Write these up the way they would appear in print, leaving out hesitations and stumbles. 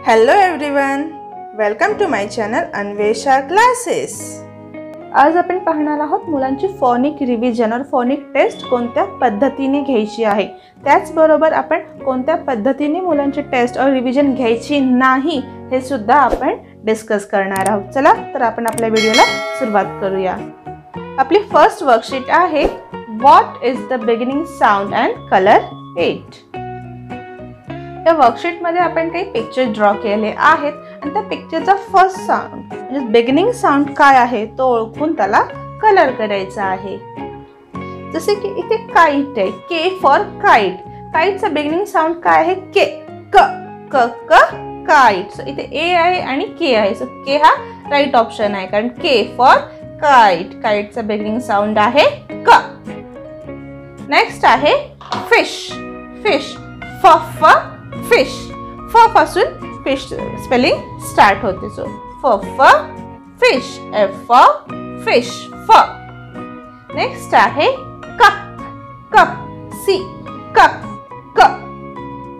Hello everyone, welcome to my channel Anvesha classes. आज आपण पाहणार आहोत मुलांची फोनिक रिव्हिजन और फोनिक टेस्ट कोणत्या पद्धतीने घ्यायची आहे। त्याचबरोबर आपण कोणत्या पद्धतीने मुलांची टेस्ट और रिव्हिजन घ्यायची नाही हे सुद्धा आपण डिस्कस करणार आहोत। चला तर आपण आपल्या व्हिडिओला सुरुवात करूया। आपली फर्स्ट वर्कशीट आहे what is the beginning sound and colour it. या वर्कशीट मध्ये आपण काही पिक्चर ड्रॉ केले आहेत आणि त्या पिक्चरचा फर्स्ट साउंड म्हणजे बिगिनिंग साउंड काय आहे तो ओळखून त्याला कलर करायचा आहे। जसे की इथे काइट आहे, के फॉर काइट। काइटचा बिगिनिंग साउंड काय आहे? के, क, क, क, काइट। सो इथे ए आहे आणि के आहे। सो के हा राइट ऑप्शन आहे कारण के फॉर काइट। काइटचा बिगिनिंग साउंड आहे क। नेक्स्ट आहे फिश। फिश, फ, फ, फिश। फ पासून फिश स्पेलिंग स्टार्ट होते। सो फ, फ, फिश, एफ, फिश, फ। नेक्स्ट आहे कप। कप, सी, कप, क,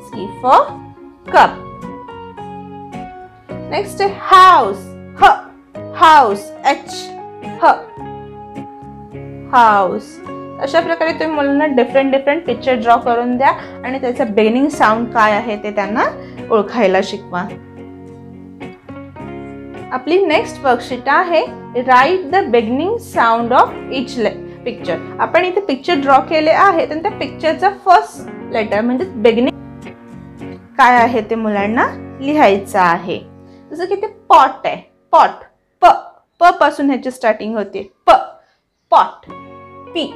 सी फॉर कप। नेक्स्ट आहे हाउस। ह, हाउस, एच, ह, हाउस। अशा प्रकारे तुम्ही मुलांना डिफरंट पिक्चर ड्रॉ करून द्या आणि त्याचा बिगिनिंग साउंड काय आहे ते त्यांना ओळखायला शिकवा। आपली नेक्स्ट वर्कशीट आहे right the beginning sound of each picture. आपण इथे पिक्चर ड्रॉ केले आहेत आणि त्या पिक्चरचा फर्स्ट लेटर म्हणजे बिगिनिंग काय आहे ते मुलांना लिहायचं आहे। जसं की ते पॉट आहे, पॉट, प, प पासून ह्याची स्टार्टिंग होते। प, पॉट, पी,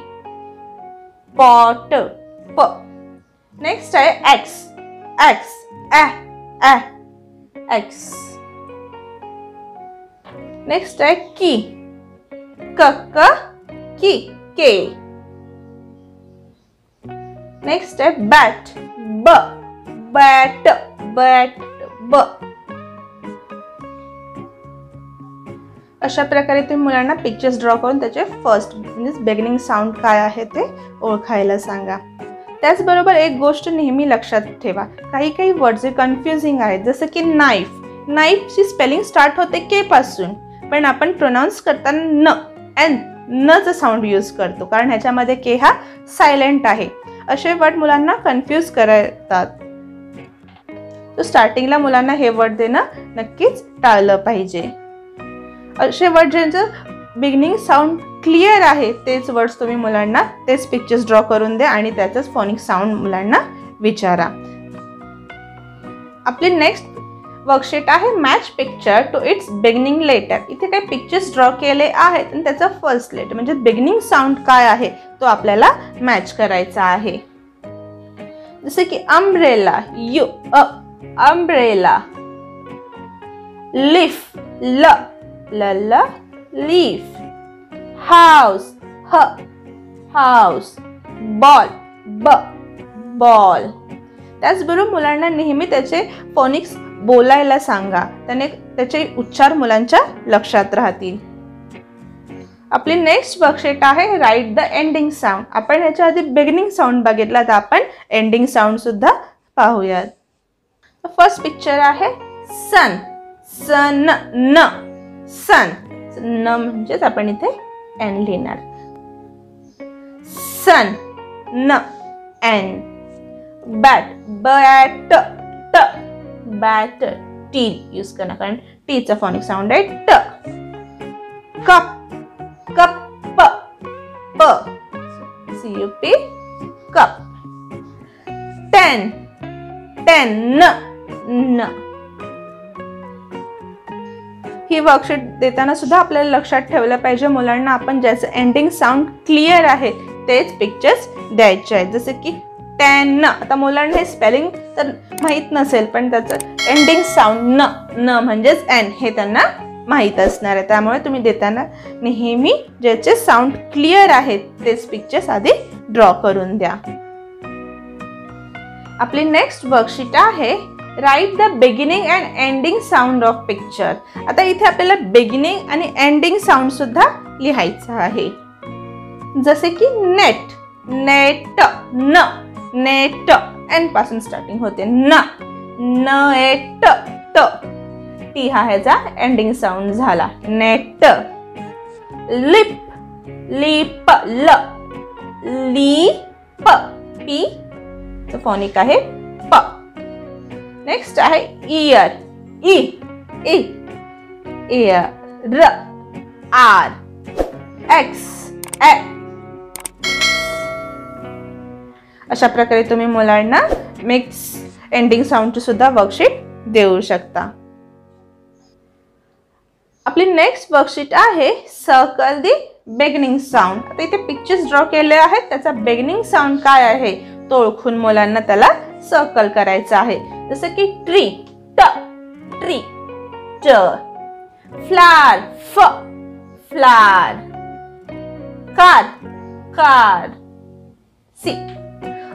पॉट, प। नेक्स्ट आहे एक्स। एक्स, ए, ए, एक्स। नेक्स्ट आहे की। क, क, की, के। नेक्स्ट आहे बॅट। ब, बॅट, बॅट, ब। अशा प्रकारे तुम्ही मुलांना पिक्चर्स ड्रॉ करून त्याचे फर्स्ट म्हणजे बिगिनिंग साउंड काय आहे ते ओळखायला सांगा। त्याचबरोबर एक गोष्ट नेहमी लक्षात ठेवा, काही वर्ड्स कन्फ्युजिंग आहेत। जसं की नाईफ। नाईफची स्पेलिंग स्टार्ट होते के पासून, पण आपण प्रोनाउन्स करताना न, एन, न चा साउंड यूज करतो कारण ह्याच्यामध्ये के हा सायलेंट आहे। असे वर्ड मुलांना कन्फ्यूज करतात। तो स्टार्टिंगला मुलांना हे वर्ड देणं नक्कीच टाळलं पाहिजे। असे वर्ड ज्यांचं बिगिनिंग साउंड क्लिअर आहे तेच वर्ड्स तुम्ही मुलांना तेच पिक्चर्स ड्रॉ करून द्या आणि त्याचाच फोनिक साउंड मुलांना विचारा। आपली नेक्स्ट वर्कशीट आहे match picture to its beginning letter. इथे काही पिक्चर्स ड्रॉ केले आहेत आणि त्याचा फर्स्ट लेटर म्हणजे बिगिनिंग साउंड काय आहे तो आपल्याला मॅच करायचा आहे। जसे की अम्ब्रेला, यू, अ, अम्ब्रेला। लीफ, ल, ल, ल, लीफ। हाउस, ह, हाउस। बॉल, ब, बॉल। त्याचबरोबर मुलांना नेहमी त्याचे फोनिक्स बोलायला सांगा, त्याने त्याचे उच्चार मुलांच्या लक्षात राहतील। आपली नेक्स्ट वर्कशीट आहे राइट द एंडिंग साउंड। आपण ह्याच्या आधी बिगिनिंग साउंड बघितला तर आपण एंडिंग साउंड सुद्धा पाहूयात। फर्स्ट पिक्चर आहे सन। सन, न, सन। न म्हणजेच आपण इथे एन लिहिणार। सन, न, एन। बॅट, बॅट, ट, बॅट, टी यूज करणार कारण टीचा फोनिक साउंड आहे ट। कप, कप, प, प, C U P, cup. Ten, ten, न, न। ही वर्कशीट देताना सुद्धा आपल्याला लक्षात ठेवलं पाहिजे मुलांना आपण ज्याचं एंडिंग साउंड क्लिअर आहे तेच पिक्चर्स द्यायचे आहेत। जसे की टेन, आता मुलांना हे स्पेलिंग तर माहीत नसेल पण त्याचं एंडिंग साउंड न, न म्हणजेच एन हे त्यांना माहीत असणार आहे। त्यामुळे तुम्ही देताना नेहमी ज्याचे साउंड क्लिअर आहेत तेच पिक्चर्स आधी ड्रॉ करून द्या। आपली नेक्स्ट वर्कशीट आहे right the beginning and ending sound of picture. आता इथे आपल्याला बिगिनिंग आणि एंडिंग साउंड सुद्धा लिहायचं आहे। जसे की नेट, नेट, न, नेट, एन पासून स्टार्टिंग होते न, नेट, टी हा ह्याचा एंडिंग साऊंड झाला. नेट. लिप. लिप. ल. लीप. पी तो फोनिक आहे प. नेक्स्ट आहे ear. E. E. Ear. R. X. A. अशा प्रकारे तुम्ही मुलांना मिक्स एंडिंग साऊंडची सुद्धा वर्कशीट देऊ शकता. आपली नेक्स्ट वर्कशीट आहे सर्कल दी बिगिनिंग साऊंड. आता इथे पिक्चर्स ड्रॉ केले आहेत, त्याचा बिगिनिंग साऊंड काय आहे तो ओळखून मुलांना त्याला सर्कल करायचं आहे. जसं की ट्री. ट. ट्री. ट. फ्लावर. फ. फ्लावर. कार. कार. सी.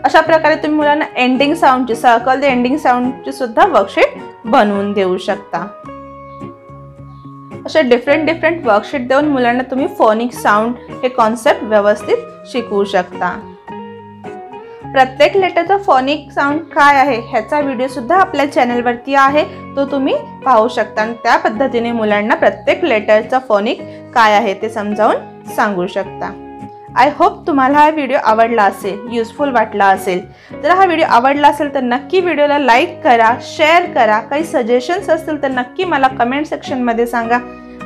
अशा प्रकारे तुम्ही मुलांना एंडिंग साऊंडची सर्कल द एंडिंग साऊंडची सुद्धा वर्कशीट बनवून देऊ शकता. अशा डिफरंट वर्कशीट देऊन मुलांना तुम्ही फोनिक साऊंड हे कॉन्सेप्ट व्यवस्थित शिकवू शकता. प्रत्येक लेटरचा फोनिक साऊंड काय आहे ह्याचा व्हिडिओ सुद्धा आपल्या चॅनलवरती आहे, तो तुम्ही पाहू शकता आणि त्या पद्धतीने मुलांना प्रत्येक लेटरचा फोनिक काय आहे ते समजावून सांगू शकता. आय होप तुम्हाला हा व्हिडिओ आवडला असेल, युजफुल वाटला असेल. जर हा व्हिडिओ आवडला असेल तर नक्की व्हिडिओला लाईक करा, शेअर करा. काही सजेशन्स असतील तर नक्की मला कमेंट सेक्शनमध्ये सांगा.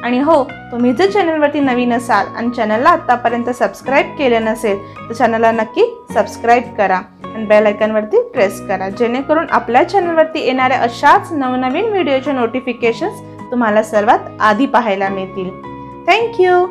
आणि हो, तुम्ही जर चॅनलवरती नवीन असाल आणि चॅनलला आत्तापर्यंत सबस्क्राईब केलं नसेल तर चॅनलला नक्की सबस्क्राईब करा आणि बेल आयकॉनवरती प्रेस करा, जेणेकरून आपल्या चॅनलवरती येणाऱ्या अशाच नवनवीन व्हिडिओचे नोटिफिकेशन्स तुम्हाला सर्वात आधी पाहायला मिळतील. थँक्यू.